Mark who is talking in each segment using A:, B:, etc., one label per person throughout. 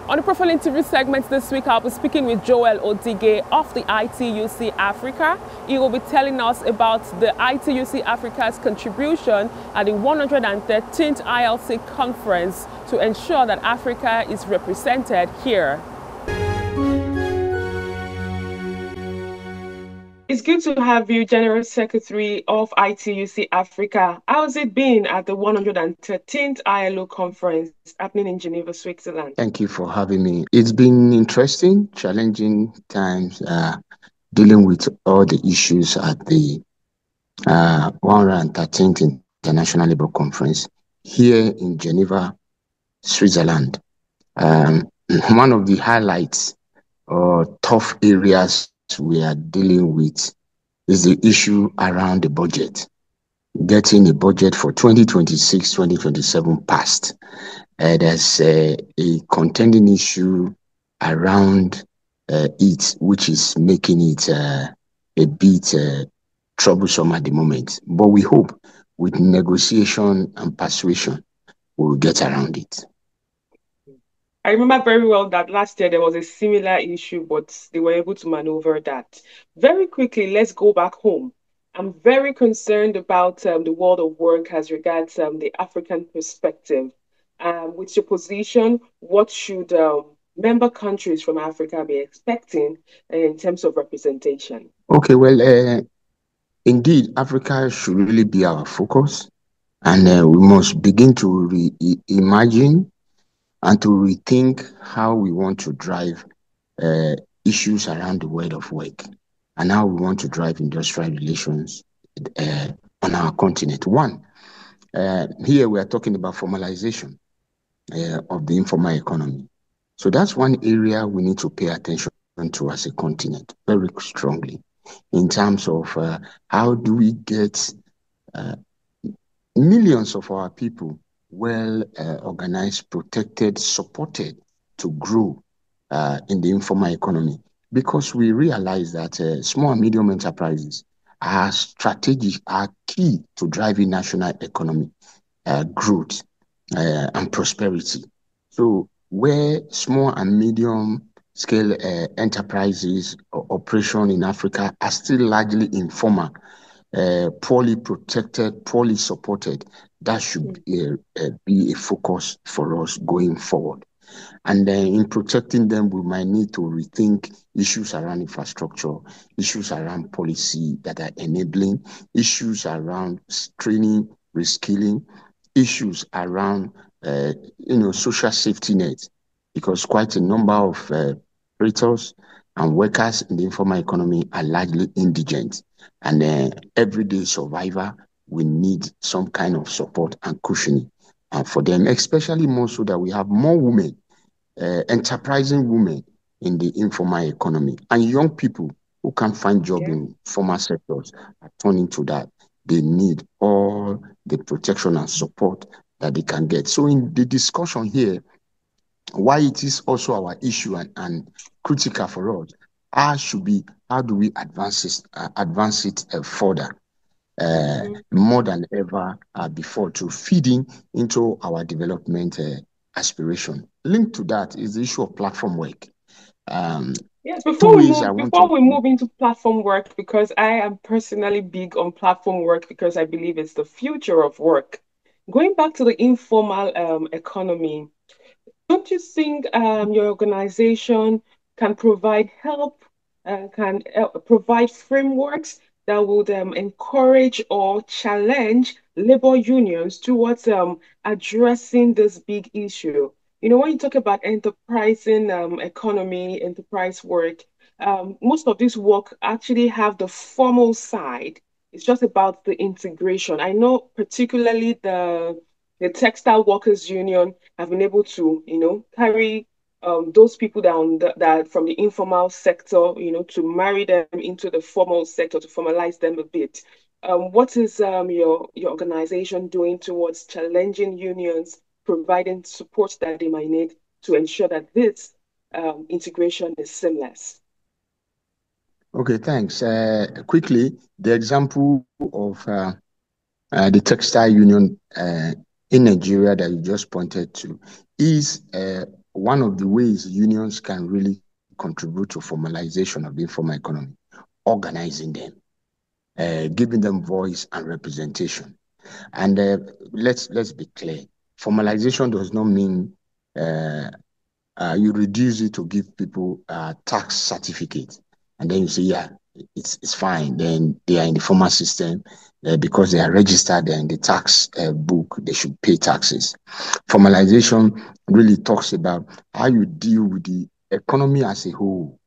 A: On the Profile Interview segment this week, I'll be speaking with Joel Odigie of the ITUC Africa. He will be telling us about the ITUC Africa's contribution at the 113th ILC conference to ensure that Africa is represented here. It's good to have you, General Secretary of ITUC Africa. How's it been at the 113th ILO conference happening in Geneva, Switzerland?
B: Thank you for having me. It's been interesting, challenging times dealing with all the issues at the 113th International Labour Conference here in Geneva, Switzerland. One of the highlights or tough areas we are dealing with is the issue around the budget, getting a budget for 2026-2027 passed. There's a contending issue around it, which is making it a bit troublesome at the moment. But we hope with negotiation and persuasion, we'll get around it.
A: I remember very well that last year there was a similar issue, but they were able to maneuver that. Very quickly, let's go back home. I'm very concerned about the world of work as regards the African perspective. With your position, what should member countries from Africa be expecting in terms of representation?
B: Okay, well, indeed, Africa should really be our focus, and we must begin to reimagine and to rethink how we want to drive issues around the world of work and how we want to drive industrial relations on our continent. One, here we are talking about formalization of the informal economy. So that's one area we need to pay attention to as a continent very strongly in terms of how do we get millions of our people well organized, protected, supported to grow in the informal economy, because we realize that small and medium enterprises are strategic, are key to driving national economic growth and prosperity. So where small and medium scale enterprises operation in Africa are still largely informal, poorly protected, poorly supported, that should be a focus for us going forward. And then in protecting them, we might need to rethink issues around infrastructure, issues around policy that are enabling, issues around training, reskilling, issues around social safety nets, because quite a number of operators and workers in the informal economy are largely indigent, and everyday survivor will need some kind of support and cushioning for them, especially more so that we have more women, enterprising women in the informal economy, and young people who can't find jobs in formal sectors are turning to that. They need all the protection and support that they can get. So in the discussion here, why it is also our issue and critical for us, how do we advance it further, more than ever before, to feeding into our development aspiration. Linked to that is the issue of platform work.
A: Yes, before we move into platform work, because I am personally big on platform work because I believe it's the future of work. Going back to the informal economy, don't you think your organization can provide help, provide frameworks that would encourage or challenge labor unions towards addressing this big issue? You know, when you talk about enterprising economy, enterprise work, most of this work actually have the formal side. It's just about the integration. I know particularly the Textile Workers Union have been able to, carry those people down that from the informal sector, to marry them into the formal sector, to formalize them a bit. What is your organization doing towards challenging unions, providing support that they might need to ensure that this integration is seamless?
B: Okay, thanks. Quickly, the example of the textile union in Nigeria that you just pointed to is one of the ways unions can really contribute to formalization of the informal economy, organizing them, giving them voice and representation. And let's be clear, formalization does not mean you reduce it to give people a tax certificate, and then you say, yeah, it's fine. Then they are in the formal system because they are registered, they're in the tax book, they should pay taxes. Formalization really talks about how you deal with the economy as a whole,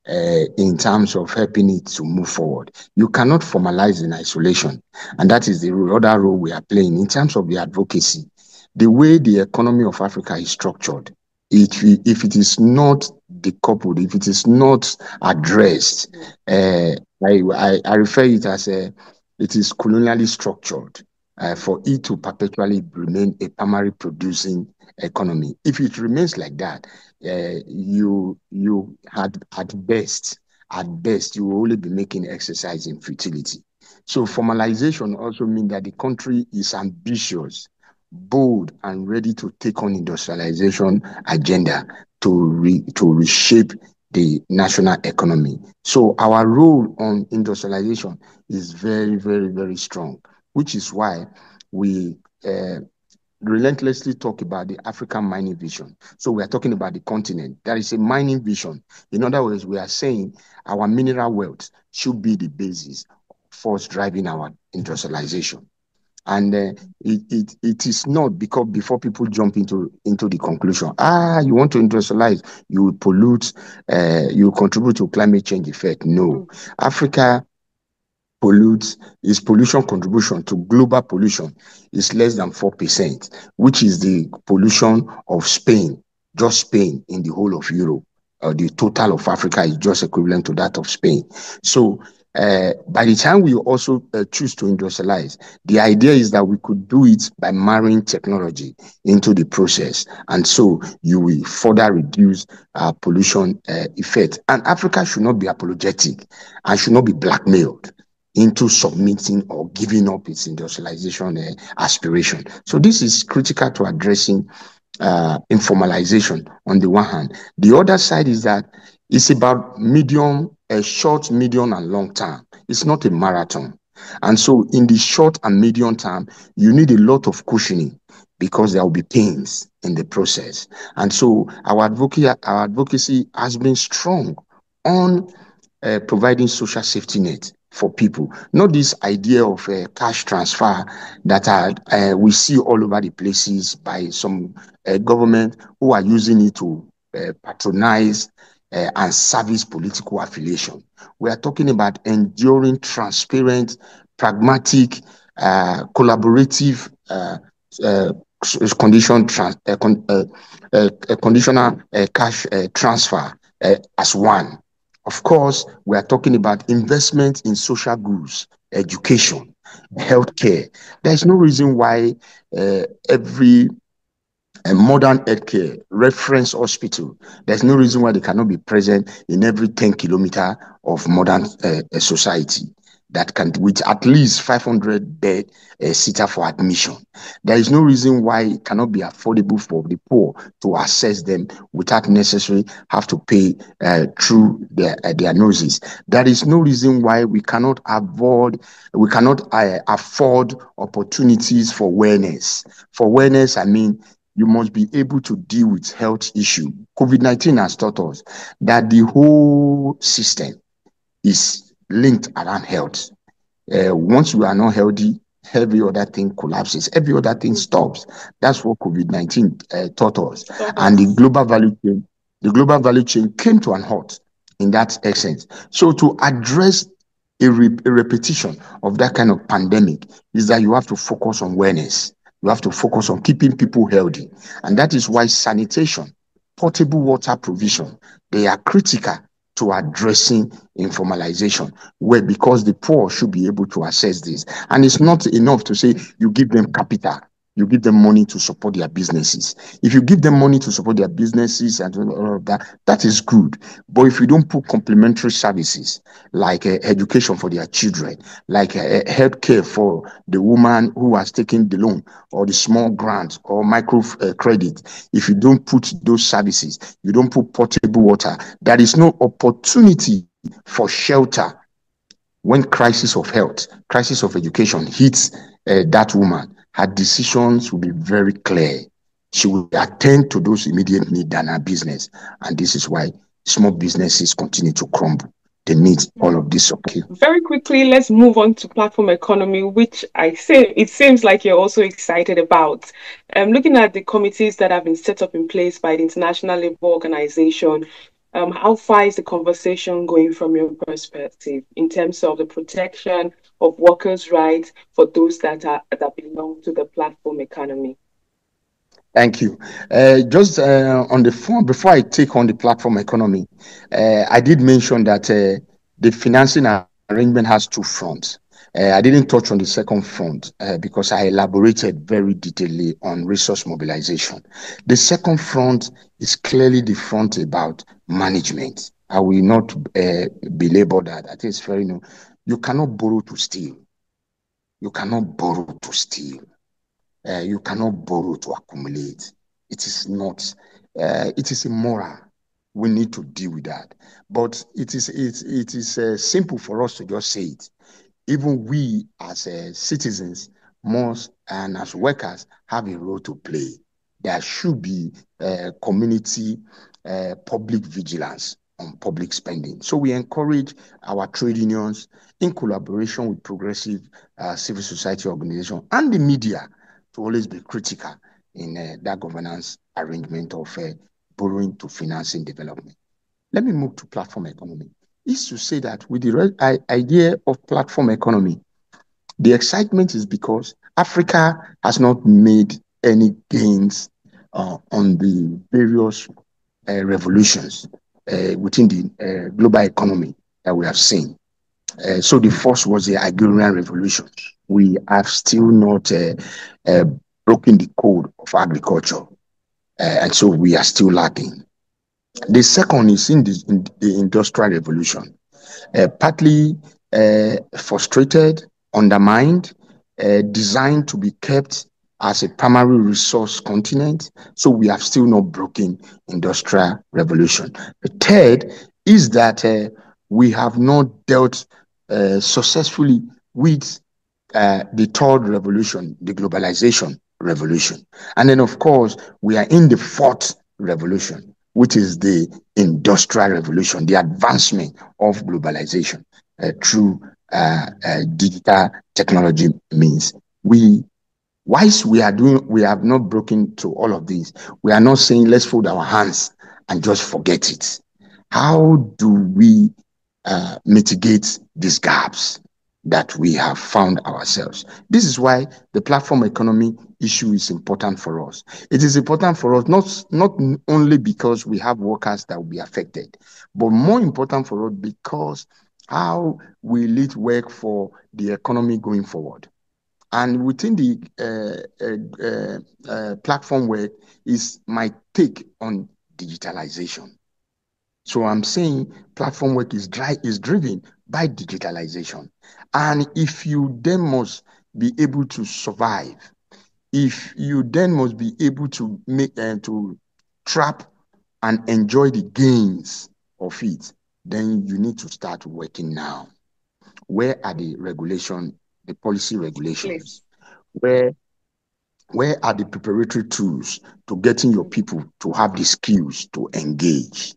B: in terms of helping it to move forward. You cannot formalize in isolation. And that is the other role we are playing in terms of the advocacy. The way the economy of Africa is structured, if it is not decoupled, if it is not addressed, I refer it as it is colonially structured. For it to perpetually remain a primary producing economy. If it remains like that, you had at best you will only be making exercise in futility. So formalization also means that the country is ambitious, bold, and ready to take on industrialization agenda to reshape the national economy. So our role on industrialization is very, very, very strong, which is why we relentlessly talk about the African mining vision. So we are talking about the continent. There is a mining vision. In other words, we are saying our mineral wealth should be the basis for us driving our industrialization. And it is not because before people jump into the conclusion, you want to industrialize, you will pollute, you will contribute to climate change effect. No, Africa pollutes, its pollution contribution to global pollution is less than 4%, which is the pollution of Spain, just Spain in the whole of Europe. The total of Africa is just equivalent to that of Spain. So by the time we also choose to industrialize, the idea is that we could do it by marrying technology into the process. And so you will further reduce pollution effect. And Africa should not be apologetic and should not be blackmailed into submitting or giving up its industrialization aspiration. So this is critical to addressing informalization on the one hand. The other side is that it's about short, medium, and long term. It's not a marathon. And so in the short and medium term, you need a lot of cushioning because there will be pains in the process. And so our advocacy has been strong on providing social safety net for people, not this idea of cash transfer that we see all over the places by some government who are using it to patronize and service political affiliation. We are talking about enduring, transparent, pragmatic, collaborative conditional cash transfer as one. Of course, we are talking about investment in social goods, education, healthcare. There's no reason why every modern healthcare reference hospital, there's no reason why they cannot be present in every 10 kilometers of modern society that can, with at least 500 bed seater for admission. There is no reason why it cannot be affordable for the poor to access them without necessarily have to pay through their noses. There is no reason why we cannot afford opportunities for wellness. For wellness, I mean, you must be able to deal with health issue. COVID-19 has taught us that the whole system is linked around health. Once you are not healthy, every other thing collapses, every other thing stops. That's what COVID-19 taught us. And the global value chain came to an halt in that essence. So to address a repetition of that kind of pandemic is that you have to focus on wellness. You have to focus on keeping people healthy. And that is why sanitation, potable water provision, they are critical to addressing informalization, where because the poor should be able to access this. And it's not enough to say you give them capital. you give them money to support their businesses. If you give them money to support their businesses and all of that, that is good. But if you don't put complementary services like education for their children, like healthcare for the woman who has taken the loan or the small grant or micro credit, if you don't put those services, you don't put portable water, there is no opportunity for shelter when crisis of health, crisis of education hits that woman. Her decisions will be very clear. She will attend to those immediate needs than her business. And this is why small businesses continue to crumble. They need all of this support.
A: Very quickly, let's move on to platform economy, which I say it seems like you're also excited about. Looking at the committees that have been set up in place by the International Labour Organization, how far is the conversation going from your perspective in terms of the protection of workers' rights for those that belong to the platform economy?
B: Thank you. Just on the phone, before I take on the platform economy, I did mention that the financing arrangement has two fronts. I didn't touch on the second front because I elaborated very detailedly on resource mobilization. The second front is clearly the front about management. I will not belabor that. I think it's very new. You cannot borrow to steal. You cannot borrow to steal. You cannot borrow to accumulate. It is not, it is immoral. We need to deal with that. But it is simple for us to just say it. Even we as citizens must, and as workers, have a role to play. There should be community public vigilance on public spending. So we encourage our trade unions in collaboration with progressive civil society organizations and the media to always be critical in that governance arrangement of borrowing to financing development. Let me move to platform economy. Is to say that with the idea of platform economy, the excitement is because Africa has not made any gains on the various revolutions within the global economy that we have seen. So the first was the agrarian revolution. We have still not broken the code of agriculture, and so we are still lacking. The second is in the industrial revolution, partly frustrated, undermined, designed to be kept as a primary resource continent. So we have still not broken industrial revolution. The third is that we have not dealt successfully with the third revolution, the globalization revolution. And then, of course, we are in the fourth revolution, which is the industrial revolution, the advancement of globalization through digital technology means. Whilst we have not broken to all of these, we are not saying let's fold our hands and just forget it. How do we mitigate these gaps that we have found ourselves? This is why the platform economy issue is important for us. It is important for us not only because we have workers that will be affected, but more important for us because how will it work for the economy going forward? And within the platform work is my take on digitalization. So I'm saying platform work is driven by digitalization. And if you then must be able to survive, if you then must be able to make to trap and enjoy the gains of it, then you need to start working now. Where are the policy regulations? Where are the preparatory tools to getting your people to have the skills to engage?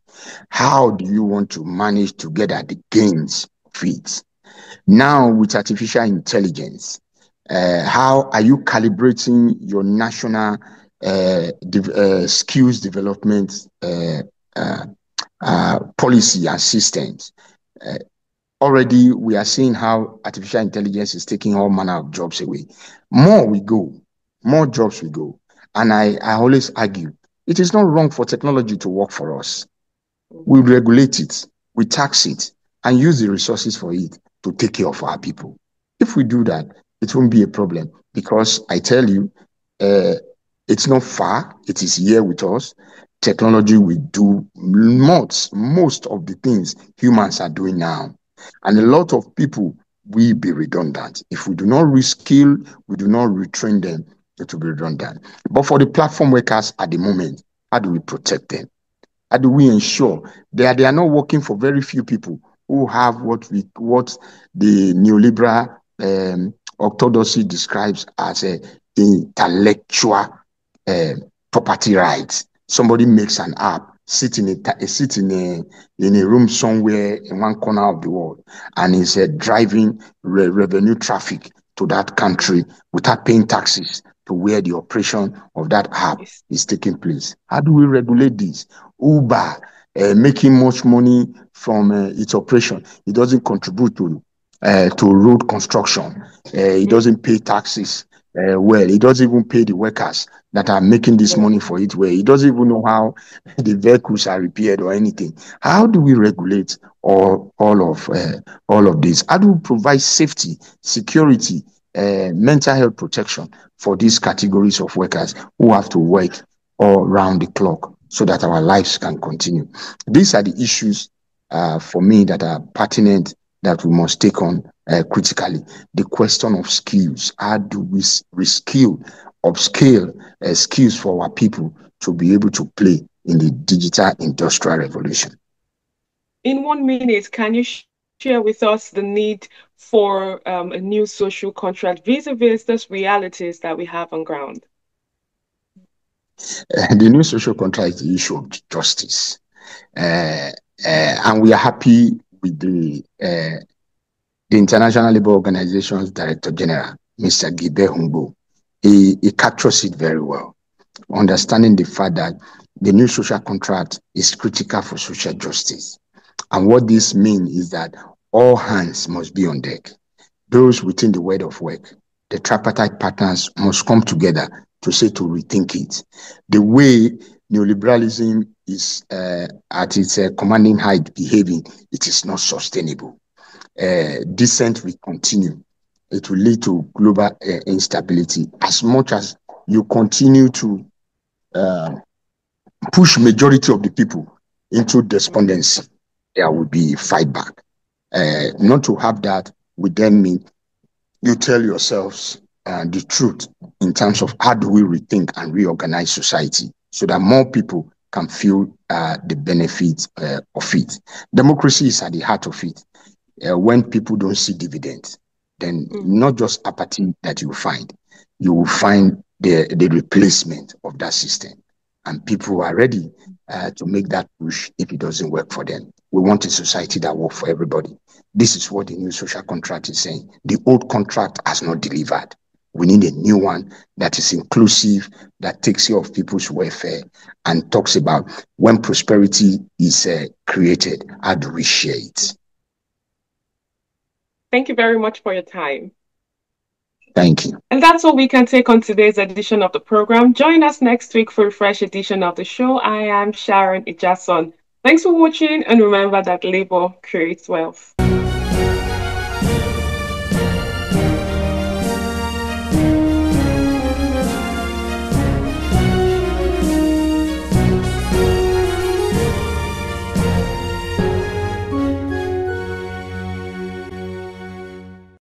B: How do you want to manage to get at the gains of it? Now, with artificial intelligence, how are you calibrating your national skills development policy and systems? Already, we are seeing how artificial intelligence is taking all manner of jobs away. More we go, more jobs we go. And I always argue, it is not wrong for technology to work for us. We regulate it, we tax it, and use the resources for it to take care of our people. If we do that, it won't be a problem because I tell you, It's not far. It is here with us. Technology will do most of the things humans are doing now. And a lot of people will be redundant. If we do not reskill, we do not retrain them, it will be redundant. But for the platform workers at the moment, how do we protect them? How do we ensure they are not working for very few people who have what the neoliberal orthodoxy describes as a intellectual property rights? Somebody makes an app, sit in a room somewhere in one corner of the world, and is driving revenue traffic to that country without paying taxes to where the operation of that app is taking place. How do we regulate this? Uber making much money from its operation. It doesn't contribute to road construction. It doesn't pay taxes well. It doesn't even pay the workers that are making this money for it well. It doesn't even know how the vehicles are repaired or anything. How do we regulate all of this? How do we provide safety, security, mental health protection for these categories of workers who have to work all round the clock so that our lives can continue? These are the issues for me that are pertinent that we must take on critically. The question of skills. How do we reskill, upscale skills for our people to be able to play in the digital industrial revolution?
A: In 1 minute, can you share with us the need for a new social contract vis-a-vis those realities that we have on ground?
B: The new social contract is the issue of justice. And we are happy with the International Labour Organization's Director General, Mr. Gibe Humbo. He captures it very well, understanding the fact that the new social contract is critical for social justice. And what this means is that all hands must be on deck. Those within the world of work, the tripartite partners must come together to rethink it. The way neoliberalism is at its commanding height behaving, it is not sustainable. Descent will continue. It will lead to global instability. As much as you continue to push majority of the people into despondency, there will be fight back. Not to have that would then mean you tell yourselves the truth in terms of how do we rethink and reorganize society so that more people can feel the benefits of it. Democracy is at the heart of it. When people don't see dividends, then not just apathy that you will find the replacement of that system. And people are ready to make that push if it doesn't work for them. We want a society that works for everybody. This is what the new social contract is saying. The old contract has not delivered. We need a new one that is inclusive, that takes care of people's welfare, and talks about when prosperity is created, how do we share it?
A: Thank you very much for your time.
B: Thank you.
A: And that's all we can take on today's edition of the program. Join us next week for a fresh edition of the show. I am Sharon Ijason. Thanks for watching, and remember that labor creates wealth.